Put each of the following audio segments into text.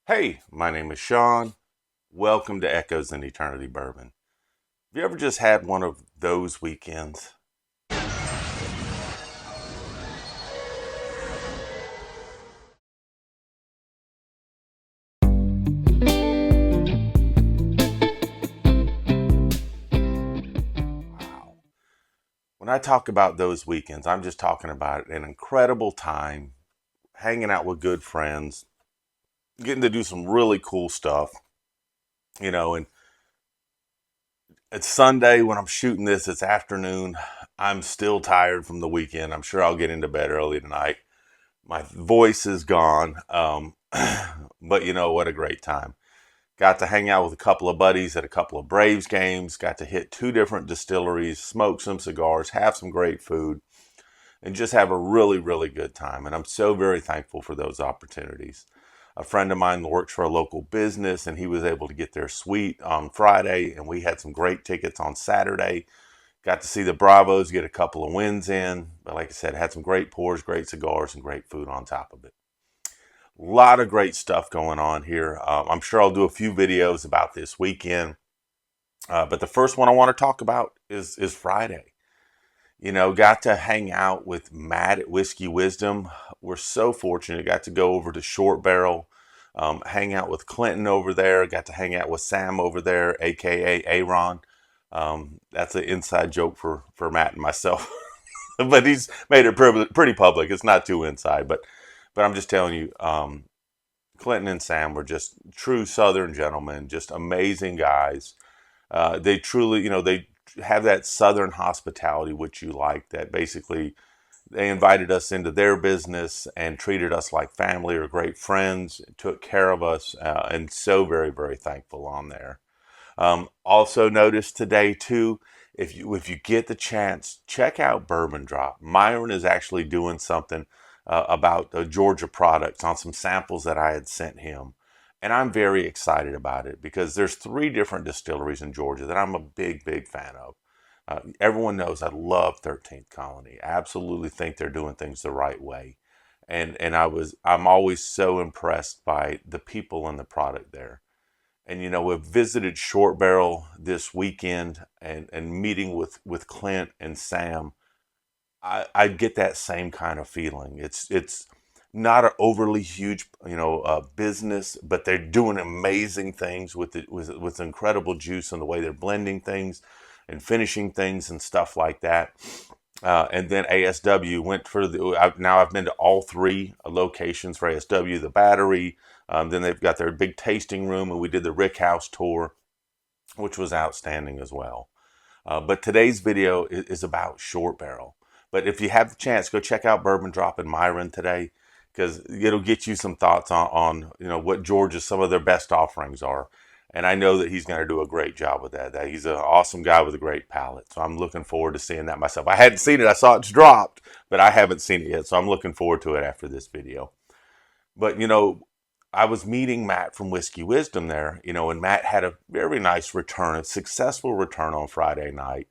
Hey, my name is Sean. Welcome to Echoes in Eternity Bourbon. Have you ever just had one of those weekends? Wow. When I talk about those weekends, I'm just talking about an incredible time hanging out with good friends, getting to do some really cool stuff, and it's Sunday when I'm shooting this. It's afternoon. I'm still tired from the weekend. I'm sure I'll get into bed early tonight. My voice is gone. But what a great time. Got to hang out with a couple of buddies at a couple of Braves games. Got to hit two different distilleries, smoke some cigars, have some great food, and just have a really, really good time. And I'm so very thankful for those opportunities. A friend of mine works for a local business, and he was able to get their suite on Friday, and we had some great tickets on Saturday. Got to see the Bravos get a couple of wins in. But like I said, had some great pours, great cigars, and great food on top of it. A lot of great stuff going on here. I'm sure I'll do a few videos about this weekend. But the first one I want to talk about is Friday. Got to hang out with Matt at Whiskey Wisdom. We're so fortunate. Got to go over to Shortbarrel, hang out with Clinton over there. Got to hang out with Sam over there, aka Aaron. That's an inside joke for Matt and myself, but he's made it pretty public. It's not too inside, but I'm just telling you, Clinton and Sam were just true Southern gentlemen, just amazing guys. They truly, they have that Southern hospitality, which you like, that basically they invited us into their business and treated us like family or great friends, took care of us, and so very, very thankful on there. Also noticed today too, if you get the chance, check out Bourbon Drop. Myron is actually doing something about Georgia products on some samples that I had sent him. And I'm very excited about it because there's three different distilleries in Georgia that I'm a big, big fan of. Everyone knows I love 13th Colony. I absolutely think they're doing things the right way. I'm always so impressed by the people and the product there. And we've visited Short Barrel this weekend and meeting with Clint and Sam. I get that same kind of feeling. It's not an overly huge business, but they're doing amazing things with it with incredible juice and the way they're blending things and finishing things and stuff like that. And then ASW went for now I've been to all three locations for ASW, the Battery. Then they've got their big tasting room, and we did the Rick House tour, which was outstanding as well. But today's video is about Short Barrel. But if you have the chance, go check out Bourbon Drop in Myron today, because it'll get you some thoughts on what Georgia's some of their best offerings are. And I know that he's going to do a great job with that. He's an awesome guy with a great palate. So I'm looking forward to seeing that myself. I hadn't seen it. I saw it's dropped, but I haven't seen it yet. So I'm looking forward to it after this video. But I was meeting Matt from Whiskey Wisdom there, and Matt had a very nice return, a successful return on Friday night,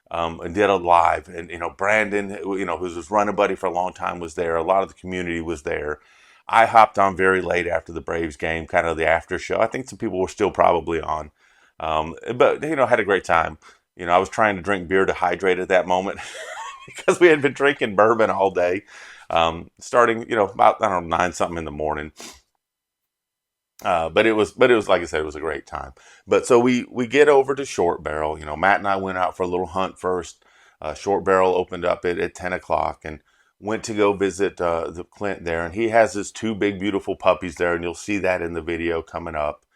and did a live. And Brandon, who's his running buddy for a long time, was there. A lot of the community was there. I hopped on very late after the Braves game, kind of the after show. I think some people were still probably on, but had a great time. I was trying to drink beer to hydrate at that moment because we had been drinking bourbon all day, starting about I don't know 9 something in the morning. But it was like I said, it was a great time. But so we get over to Short Barrel. Matt and I went out for a little hunt first. Short Barrel opened up at 10 o'clock and went to go visit the Clint there, and he has his two big beautiful puppies there, and you'll see that in the video coming up.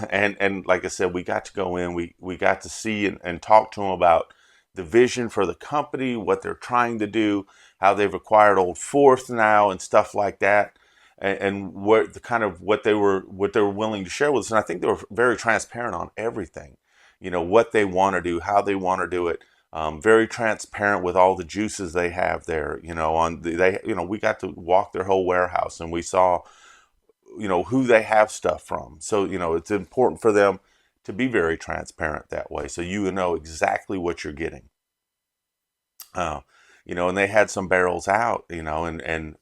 And like I said, we got to go in. We got to see and talk to him about the vision for the company, what they're trying to do, how they've acquired Old Fourth now, and stuff like that, and what the kind of what they were willing to share with us. And I think they were very transparent on everything. What they want to do, how they want to do it. Very transparent with all the juices they have there. We got to walk their whole warehouse, and we saw who they have stuff from. So it's important for them to be very transparent that way, so you know exactly what you're getting. And they had some barrels out, and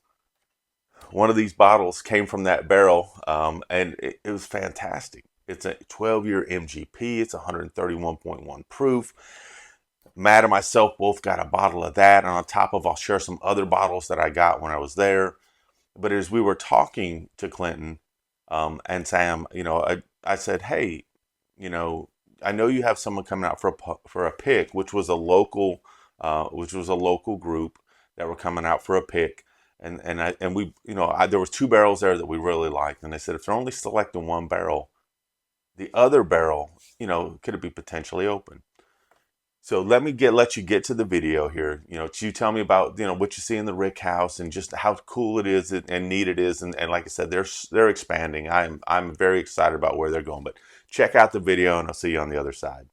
one of these bottles came from that barrel, and it was fantastic. It's a 12-year MGP. It's 131.1 proof. Matt and myself both got a bottle of that, and on top of, I'll share some other bottles that I got when I was there. But as we were talking to Clinton and Sam, I said, hey, you know, I know you have someone coming out for a pick, which was a local group that were coming out for a pick, and we, there was two barrels there that we really liked, and they said if they're only selecting one barrel, the other barrel, could it be potentially open? So let you get to the video here. You tell me about what you see in the Rick House and just how cool it is and neat it is. And like I said, they're expanding. I'm very excited about where they're going. But check out the video, and I'll see you on the other side.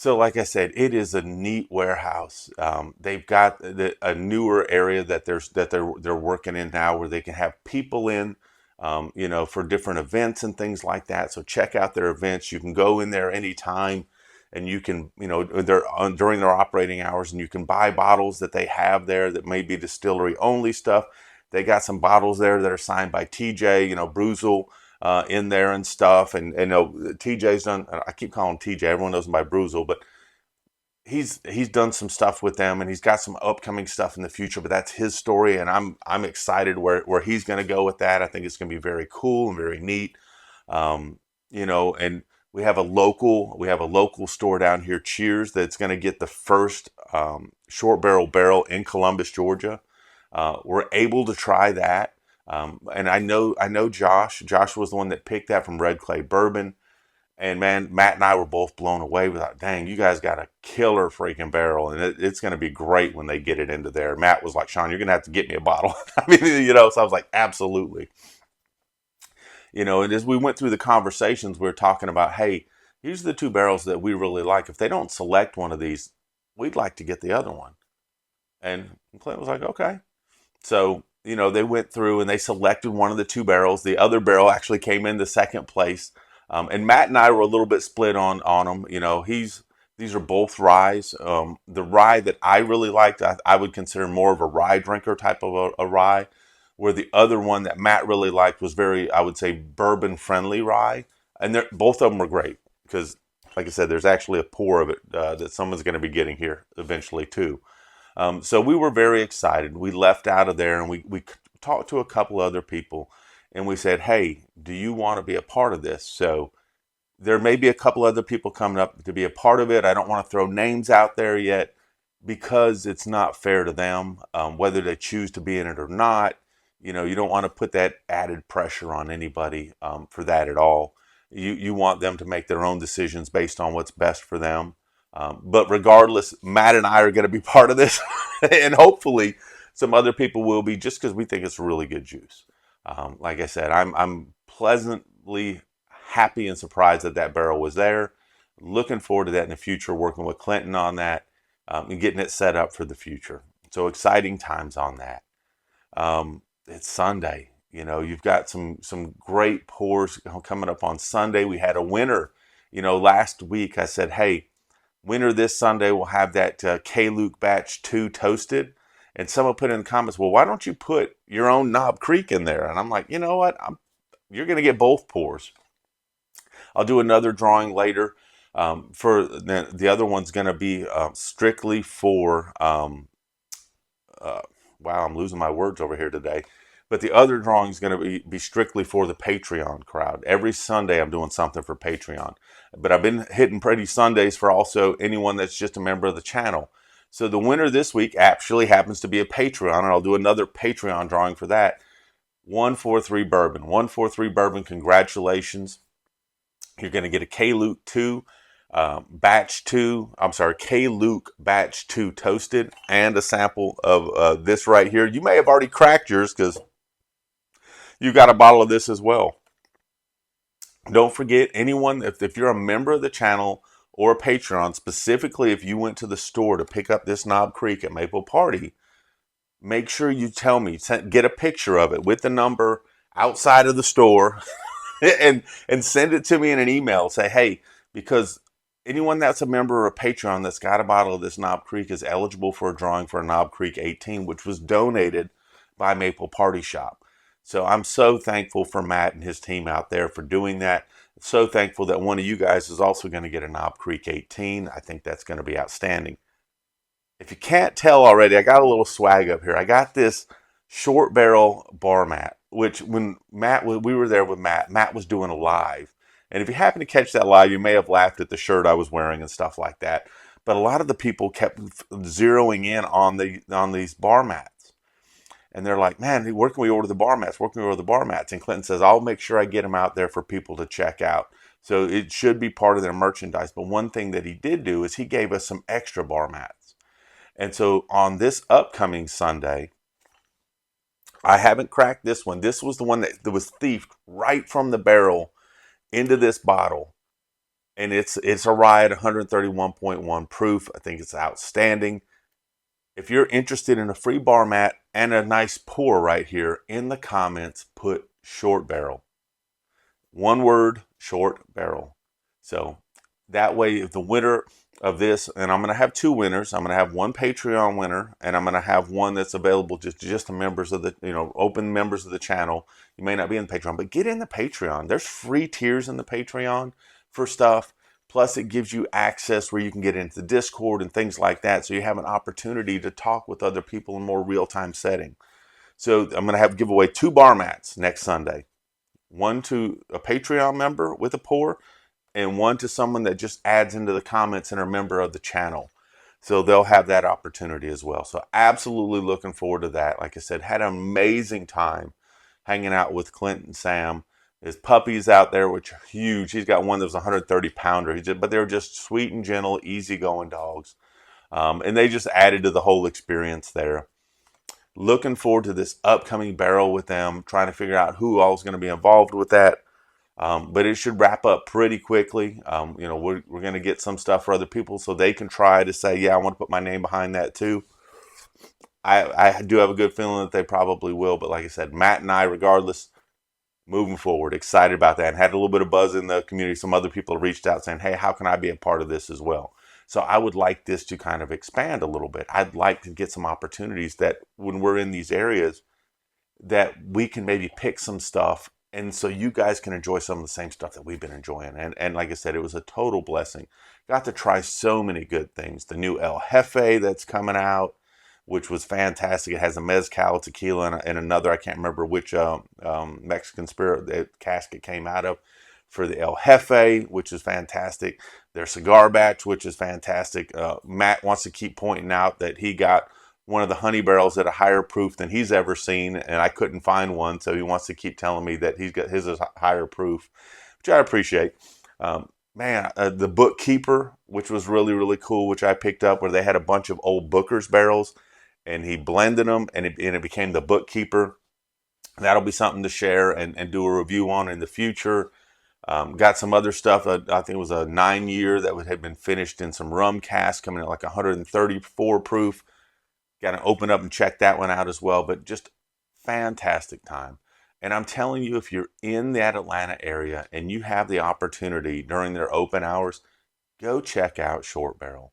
So, like I said, it is a neat warehouse. They've got a newer area that they're working in now, where they can have people in, for different events and things like that. So check out their events. You can go in there anytime, and you can, they're on during their operating hours, and you can buy bottles that they have there that may be distillery only stuff. They got some bottles there that are signed by TJ, Bruzel, in there and stuff. And TJ's done. I keep calling him TJ. Everyone knows him by Bruzel, but he's done some stuff with them, and he's got some upcoming stuff in the future. But that's his story, and I'm excited where he's going to go with that. I think it's going to be very cool and very neat. And we have a local store down here, Cheers, that's going to get the first short barrel in Columbus, Georgia. We're able to try that. And I know Josh was the one that picked that from Red Clay Bourbon. And man, Matt and I were both blown away with that. Dang, you guys got a killer freaking barrel, and it's going to be great when they get it into there. Matt was like, Sean, you're going to have to get me a bottle. I mean, so I was like, absolutely. And as we went through the conversations, we were talking about, hey, here's the two barrels that we really like. If they don't select one of these, we'd like to get the other one. And Clint was like, okay. So, they went through and they selected one of the two barrels. The other barrel actually came in the second place. And Matt and I were a little bit split on them. These are both ryes. The rye that I really liked, I would consider more of a rye drinker type of a rye, where the other one that Matt really liked was very, I would say, bourbon friendly rye. And both of them were great because, like I said, there's actually a pour of it that someone's going to be getting here eventually too. So we were very excited. We left out of there, and we talked to a couple other people, and we said, hey, do you want to be a part of this? So there may be a couple other people coming up to be a part of it. I don't want to throw names out there yet because it's not fair to them, whether they choose to be in it or not. You don't want to put that added pressure on anybody for that at all. You want them to make their own decisions based on what's best for them. But regardless, Matt and I are going to be part of this, and hopefully some other people will be, just because we think it's really good juice. Like I said, I'm pleasantly happy and surprised that barrel was there. Looking forward to that in the future, working with Clinton on that, and getting it set up for the future. So exciting times on that. It's Sunday. You've got some great pours coming up on Sunday. We had a winner. Last week I said, hey, winner this Sunday will have that K-Luke Batch 2 toasted. And someone put in the comments, well, why don't you put your own Knob Creek in there? And I'm like, you know what? You're going to get both pours. I'll do another drawing later. For the other one's going to be strictly for, wow, I'm losing my words over here today. But the other drawing is going to be strictly for the Patreon crowd. Every Sunday I'm doing something for Patreon. But I've been hitting pretty Sundays for also anyone that's just a member of the channel. So the winner this week actually happens to be a Patreon, and I'll do another Patreon drawing for that. 143 Bourbon. 143 Bourbon, congratulations. You're going to get a K-Luke 2 Batch 2, I'm sorry, K-Luke Batch 2 toasted, and a sample of this right here. You may have already cracked yours because you got a bottle of this as well. Don't forget, anyone, if you're a member of the channel or a Patreon, specifically if you went to the store to pick up this Knob Creek at Maple Party, make sure you tell me, get a picture of it with the number outside of the store and send it to me in an email. Say, hey, because anyone that's a member or a Patreon that's got a bottle of this Knob Creek is eligible for a drawing for a Knob Creek 18, which was donated by Maple Party Shop. So I'm so thankful for Matt and his team out there for doing that. So thankful that one of you guys is also going to get a Knob Creek 18. I think that's going to be outstanding. If you can't tell already, I got a little swag up here. I got this short barrel bar mat, which when we were there with Matt was doing a live. And if you happen to catch that live, you may have laughed at the shirt I was wearing and stuff like that. But a lot of the people kept zeroing in on these bar mats. And they're like, man, where can we order the bar mats? Where can we order the bar mats? And Clinton says, I'll make sure I get them out there for people to check out. So it should be part of their merchandise. But one thing that he did do is he gave us some extra bar mats. And so on this upcoming Sunday, I haven't cracked this one. This was the one that was thieved right from the barrel into this bottle. And it's a rye at 131.1 proof. I think it's outstanding. If you're interested in a free bar mat and a nice pour right here, in the comments, put short barrel. One word, short barrel. So that way, if the winner of this, and I'm going to have two winners. I'm going to have one Patreon winner, and I'm going to have one that's available just to members of the, open members of the channel. You may not be in the Patreon, but get in the Patreon. There's free tiers in the Patreon for stuff. Plus, it gives you access where you can get into the Discord and things like that. So you have an opportunity to talk with other people in more real-time setting. So I'm going to give away two bar mats next Sunday. One to a Patreon member with a pour, and one to someone that just adds into the comments and are a member of the channel. So they'll have that opportunity as well. So absolutely looking forward to that. Like I said, had an amazing time hanging out with Clint and Sam. His puppies out there, which are huge. He's got one that was a 130 pounder. But they were just sweet and gentle, easygoing dogs. And they just added to the whole experience there. Looking forward to this upcoming barrel with them, trying to figure out who all is going to be involved with that. But it should wrap up pretty quickly. We're going to get some stuff for other people so they can try to say, yeah, I want to put my name behind that too. I do have a good feeling that they probably will. But like I said, Matt and I, regardless, moving forward, excited about that. And had a little bit of buzz in the community. Some other people have reached out saying, hey, how can I be a part of this as well? So I would like this to kind of expand a little bit. I'd like to get some opportunities that when we're in these areas, that we can maybe pick some stuff, and so you guys can enjoy some of the same stuff that we've been enjoying. And like I said, it was a total blessing. Got to try so many good things. The new El Jefe that's coming out, which was fantastic. It has a mezcal, tequila, and another, I can't remember which Mexican spirit the casket came out of, for the El Jefe, which is fantastic. Their cigar batch, which is fantastic. Matt wants to keep pointing out that he got one of the honey barrels at a higher proof than he's ever seen, and I couldn't find one, so he wants to keep telling me that he's got his is higher proof, which I appreciate. The Bookkeeper, which was really, really cool, which I picked up, where they had a bunch of old Booker's barrels, and he blended them, and it became the Bookkeeper. That'll be something to share and do a review on in the future. Got some other stuff. I think it was a 9-year that had been finished in some rum cask, coming at like 134 proof. Got to open up and check that one out as well. But just fantastic time. And I'm telling you, if you're in that Atlanta area and you have the opportunity during their open hours, go check out Shortbarrel,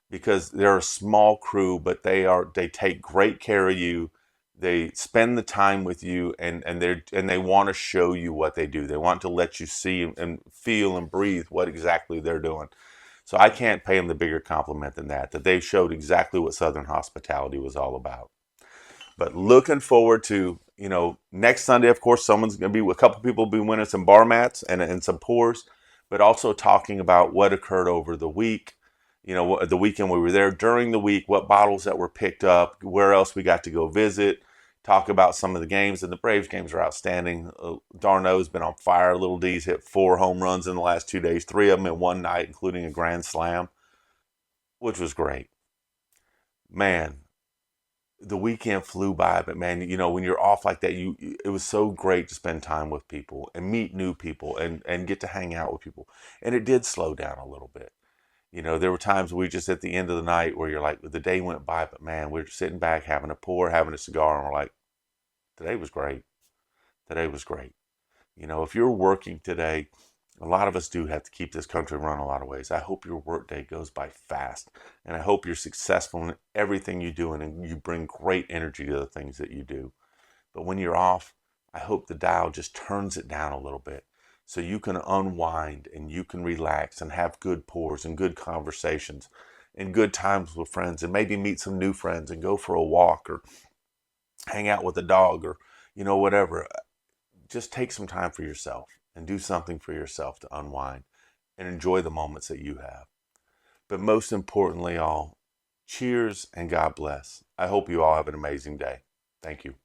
because they're a small crew, but they take great care of you. They spend the time with you, and they want to show you what they do. They want to let you see and feel and breathe what exactly they're doing. So I can't pay them the bigger compliment than that they showed exactly what Southern hospitality was all about. But looking forward to, next Sunday, of course, someone's going to be, a couple people will be winning some bar mats and some pours, but also talking about what occurred over the week, the weekend we were there, during the week, what bottles that were picked up, where else we got to go visit, talk about some of the games. And the Braves games are outstanding. Darno's been on fire. Little D's hit 4 home runs in the last 2 days, 3 of them in one night, including a grand slam, which was great. Man, the weekend flew by, but man, when you're off like that, it was so great to spend time with people and meet new people and get to hang out with people. And it did slow down a little bit. There were times we just at the end of the night where you're like, the day went by, but man, we're sitting back having a pour, having a cigar, and we're like, today was great. Today was great. If you're working today, a lot of us do have to keep this country running a lot of ways. I hope your workday goes by fast, and I hope you're successful in everything you do, and you bring great energy to the things that you do. But when you're off, I hope the dial just turns it down a little bit so you can unwind and you can relax and have good pours and good conversations and good times with friends, and maybe meet some new friends and go for a walk or hang out with a dog, or whatever. Just take some time for yourself and do something for yourself to unwind and enjoy the moments that you have. But most importantly, all, cheers and God bless. I hope you all have an amazing day. Thank you.